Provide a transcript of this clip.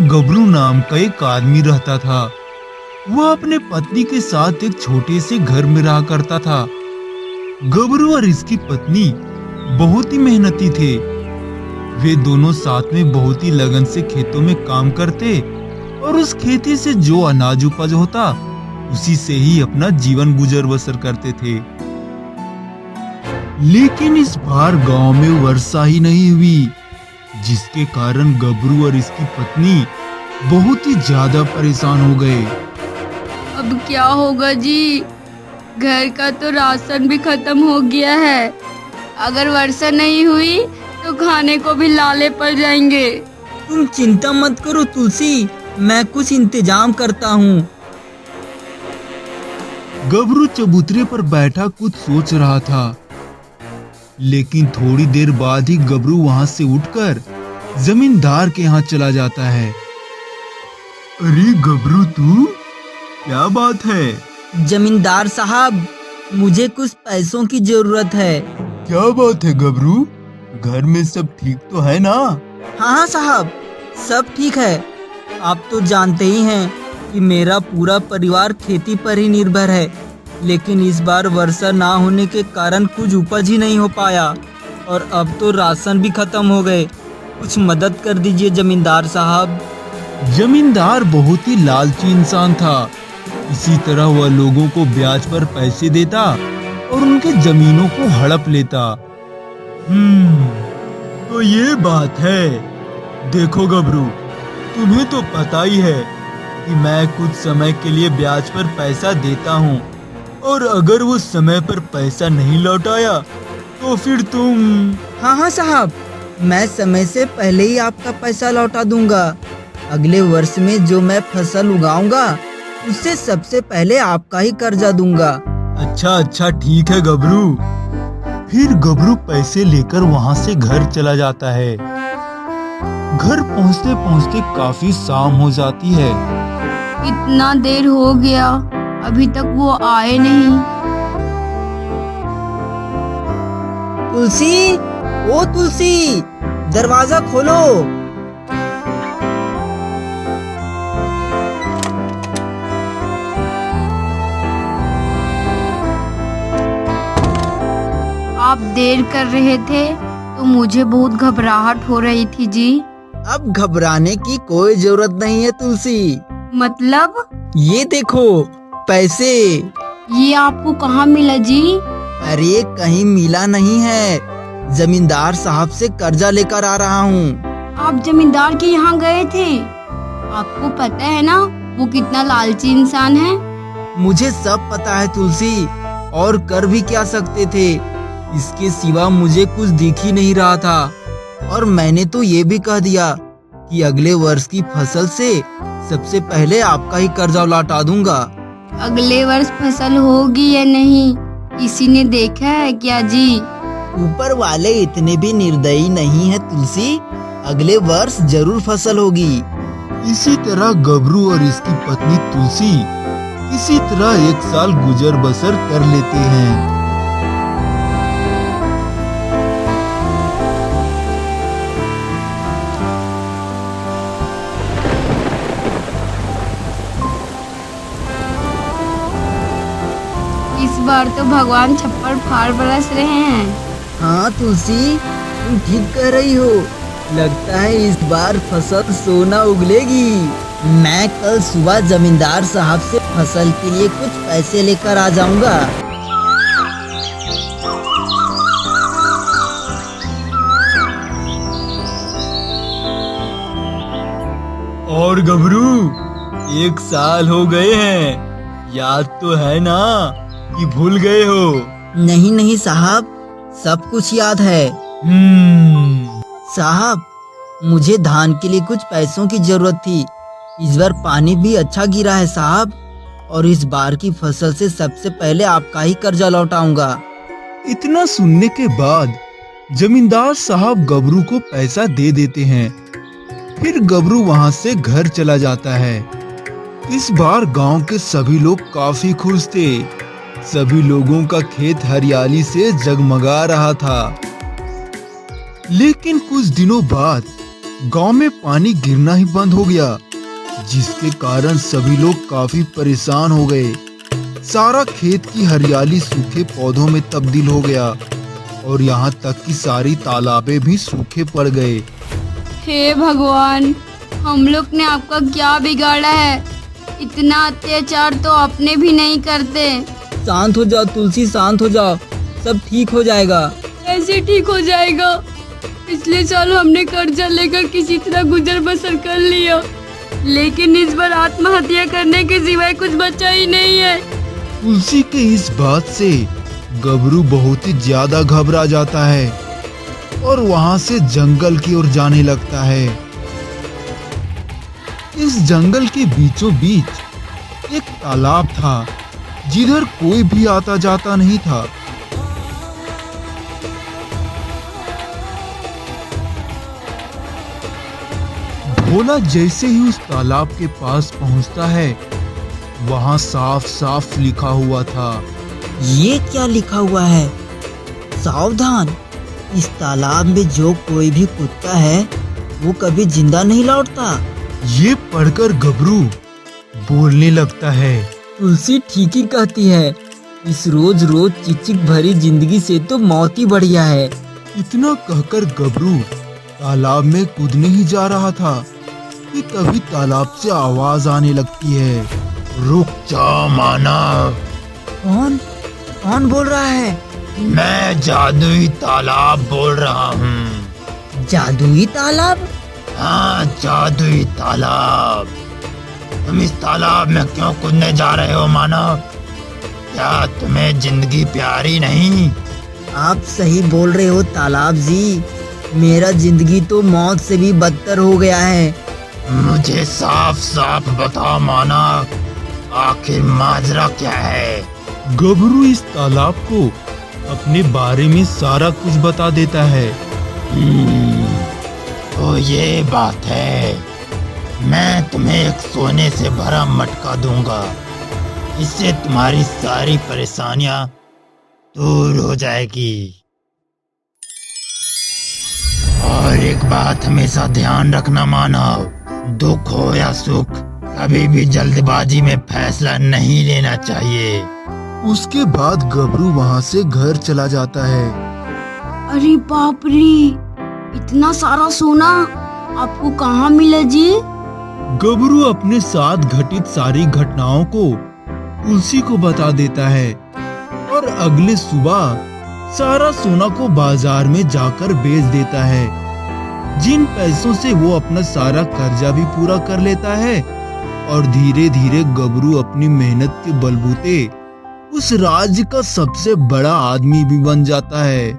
गबरू नाम का एक आदमी रहता था। वह अपने पत्नी के साथ एक छोटे से घर में रहा करता था। गबरू और इसकी पत्नी बहुत ही मेहनती थे। वे दोनों साथ में बहुत ही लगन से खेतों में काम करते और उस खेती से जो अनाज उपज होता उसी से ही अपना जीवन गुजर बसर करते थे। लेकिन इस बार गांव में वर्षा ही नहीं हुई, जिसके कारण गबरू और इसकी पत्नी बहुत ही ज्यादा परेशान हो गए। अब क्या होगा जी? घर का तो राशन भी खत्म हो गया है। अगर वर्षा नहीं हुई तो खाने को भी लाले पड़ जाएंगे। तुम चिंता मत करो तुलसी, मैं कुछ इंतजाम करता हूँ। गबरू चबूतरे पर बैठा कुछ सोच रहा था, लेकिन थोड़ी देर बाद ही गबरू वहां से उठकर जमींदार के यहाँ चला जाता है। अरे गबरू, तू क्या बात है? जमींदार साहब, मुझे कुछ पैसों की जरूरत है। क्या बात है गबरू? घर में सब ठीक तो है ना? हाँ साहब, सब ठीक है। आप तो जानते ही हैं कि मेरा पूरा परिवार खेती पर ही निर्भर है, लेकिन इस बार वर्षा ना होने के कारण कुछ उपज ही नहीं हो पाया और अब तो राशन भी खत्म हो गए। कुछ मदद कर दीजिए जमींदार साहब। जमींदार बहुत ही लालची इंसान था। इसी तरह वह लोगों को ब्याज पर पैसे देता और उनके जमीनों को हड़प लेता। तो ये बात है। देखो गबरू, तुम्हें तो पता ही है कि मैं कुछ समय के लिए ब्याज पर पैसा देता हूँ, और अगर वो समय पर पैसा नहीं लौटाया तो फिर तुम... हाँ साहब, मैं समय से पहले ही आपका पैसा लौटा दूंगा। अगले वर्ष में जो मैं फसल उगाऊंगा उससे सबसे पहले आपका ही कर्जा दूंगा। अच्छा ठीक है गबरू। फिर गबरू पैसे लेकर वहाँ से घर चला जाता है। घर पहुँचते पहुँचते काफी शाम हो जाती है। इतना देर हो गया, अभी तक वो आए नहीं। तुलसी, ओ तुलसी, दरवाजा खोलो। आप देर कर रहे थे तो मुझे बहुत घबराहट हो रही थी जी। अब घबराने की कोई जरूरत नहीं है तुलसी। मतलब? ये देखो पैसे। ये आपको कहाँ मिला जी? अरे कहीं मिला नहीं है, जमींदार साहब से कर्जा लेकर आ रहा हूँ। आप जमींदार के यहाँ गए थे? आपको पता है ना वो कितना लालची इंसान है। मुझे सब पता है तुलसी, और कर भी क्या सकते थे। इसके सिवा मुझे कुछ दिख ही नहीं रहा था, और मैंने तो ये भी कह दिया कि अगले वर्ष की फसल से सबसे पहले आपका ही कर्जा लौटा दूंगा। अगले वर्ष फसल होगी या नहीं किसी ने देखा है क्या जी? ऊपर वाले इतने भी निर्दयी नहीं है तुलसी, अगले वर्ष जरूर फसल होगी। इसी तरह गबरू और इसकी पत्नी तुलसी इसी तरह एक साल गुजर बसर कर लेते हैं। इस बार तो भगवान छप्पर फाड़ बरस रहे हैं। हाँ तुलसी, तुम ठीक कह रही हो। लगता है इस बार फसल सोना उगलेगी। मैं कल सुबह जमींदार साहब से फसल के लिए कुछ पैसे लेकर आ जाऊंगा। और गबरू, एक साल हो गए हैं, याद तो है ना कि भूल गए हो? नहीं साहब, सब कुछ याद है। साहब, मुझे धान के लिए कुछ पैसों की जरूरत थी। इस बार पानी भी अच्छा गिरा है साहब, और इस बार की फसल से सबसे पहले आपका ही कर्जा लौटाऊंगा। इतना सुनने के बाद जमींदार साहब गबरू को पैसा दे देते हैं। फिर गबरू वहां से घर चला जाता है। इस बार गांव के सभी लोग काफी खुश थे। सभी लोगों का खेत हरियाली से जगमगा रहा था। लेकिन कुछ दिनों बाद गांव में पानी गिरना ही बंद हो गया, जिसके कारण सभी लोग काफी परेशान हो गए। सारा खेत की हरियाली सूखे पौधों में तब्दील हो गया और यहाँ तक कि सारी तालाबें भी सूखे पड़ गए। हे भगवान, हम लोग ने आपका क्या बिगाड़ा है? इतना अत्याचार तो अपने भी नहीं करते। शांत हो जाओ तुलसी, शांत हो जाओ, सब ठीक हो जाएगा। ऐसे ठीक हो जाएगा? पिछले साल हमने कर्जा लेकर किसी तरह गुजर बसर कर लिया, लेकिन इस बार आत्महत्या करने के सिवाय कुछ बचा ही नहीं है। तुलसी के इस बात से गबरू बहुत ही ज्यादा घबरा जाता है और वहाँ से जंगल की ओर जाने लगता है। इस जंगल के बीचों बीच एक तालाब था, जिधर कोई भी आता जाता नहीं था। भोला जैसे ही उस तालाब के पास पहुंचता है, वहां साफ साफ लिखा हुआ था। ये क्या लिखा हुआ है? सावधान, इस तालाब में जो कोई भी कूदता है वो कभी जिंदा नहीं लौटता। ये पढ़कर गबरू बोलने लगता है। तुलसी ठीक ही कहती है, इस रोज रोज चिचिक भरी जिंदगी से तो मौत ही बढ़िया है। इतना कहकर गबरू तालाब में कूदने ही जा रहा था कि तभी तालाब से आवाज आने लगती है, रुक जा मानव। कौन कौन बोल रहा है? मैं जादुई तालाब बोल रहा हूँ। जादुई तालाब? हाँ, जादुई तालाब। तुम इस तालाब में क्यों कूदने जा रहे हो मानव? क्या तुम्हें जिंदगी प्यारी नहीं? आप सही बोल रहे हो तालाब जी, मेरा जिंदगी तो मौत से भी बदतर हो गया है। मुझे साफ साफ बता मानव, आखिर माजरा क्या है? गबरू इस तालाब को अपने बारे में सारा कुछ बता देता है। तो ये बात है, मैं तुम्हें एक सोने से भरा मटका दूंगा, इससे तुम्हारी सारी परेशानियां दूर हो जाएगी। और एक बात हमेशा ध्यान रखना मानव, दुख हो या सुख, कभी भी जल्दबाजी में फैसला नहीं लेना चाहिए। उसके बाद गबरू वहाँ से घर चला जाता है। अरे बाप रे, इतना सारा सोना आपको कहाँ मिला जी? गबरू अपने साथ घटित सारी घटनाओं को तुलसी को बता देता है और अगले सुबह सारा सोना को बाजार में जाकर बेच देता है, जिन पैसों से वो अपना सारा कर्जा भी पूरा कर लेता है और धीरे धीरे गबरू अपनी मेहनत के बलबूते उस राज्य का सबसे बड़ा आदमी भी बन जाता है।